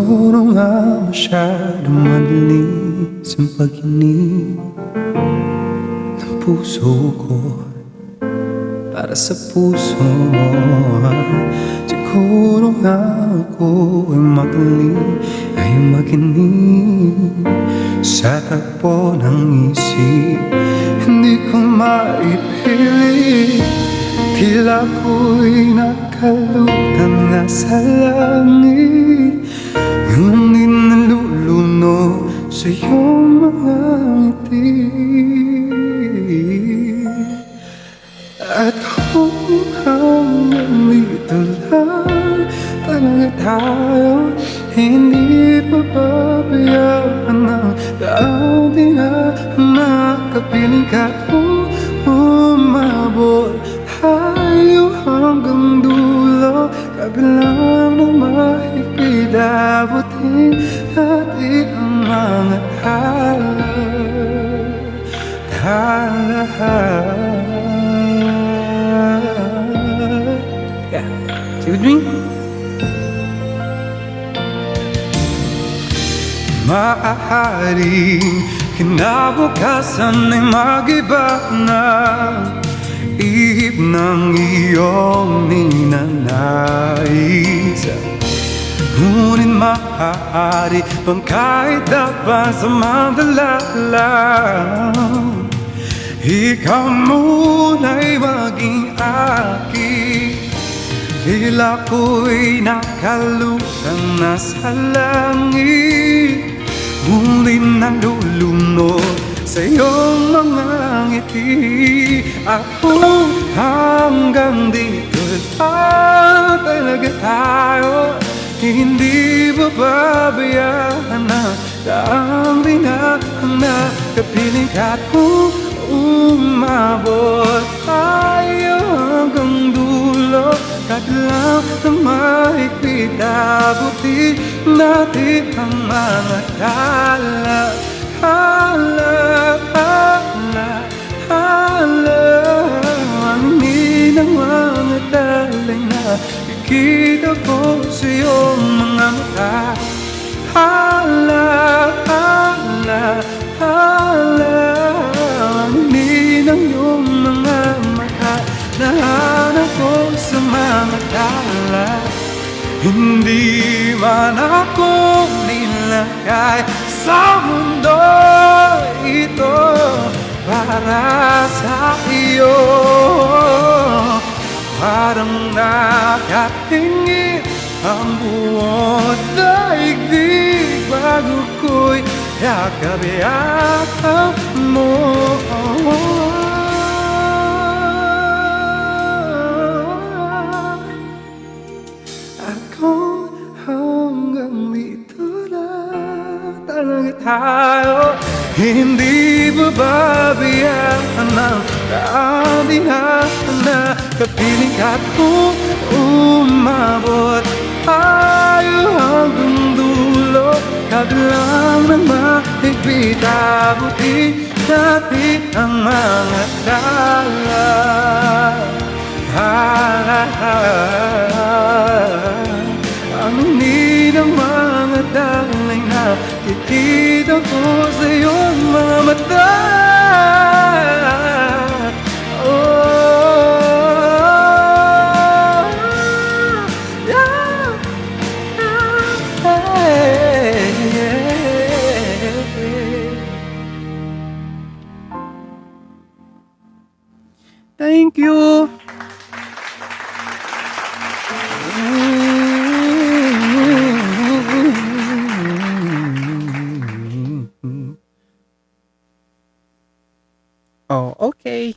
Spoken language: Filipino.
Siguro nga masyadong madalis ang pag-inip ng puso ko para sa puso mo. Siguro nga ako ay magaling ay makinig sa takbo ng isip. Hindi ko maipilit, tila ko'y nakalutang nga sa langit. Ngunit naluluno sa iyong mga ngiti. At kung hanggang dito lang talaga tayo, hindi papabayaan ang dati na nakapiling ka kung umabot tayo hanggang dulo. Kabilang ng mahigpit, abutin natin ang mga tala. Yeah, see what I mean? Maaaring kinabukasan ay mag-iba na ihip ng iyong ninanais. Ngunit maaari pang kahit dapat sa mandalala, ikaw muna'y maging akin. Tila ko'y nakalutang na sa langit, ngunit nalulunod sa iyong mga ngiti. Ako hanggang dito lang talaga tayo, hindi bababayaan na daang rinang nakapiling ka kung umabot tayo hanggang dulo. Kadlang ng mahigpit, abutin natin ang mga tala. Ang ninang mga talay na ikita ko sa iyong mga mata. Ang ninang iyong mga mata, nahanap ko sa mga tala. Hindi man ako nilagay sa mundo ito para sa iyo. Parang nakatingin ang buong daigdig bago ko'y yakap mo. Ako hanggang dito na talaga tayo, hindi bababayaan ang dati na nakapiling ka kung umabot tayo hanggang dulo. Kadlang ng mahigpit, abutin natin ang mga tala. Ang ninang mga talay na ikita ko sa iyong mga mata. Thank you. Oh, okay.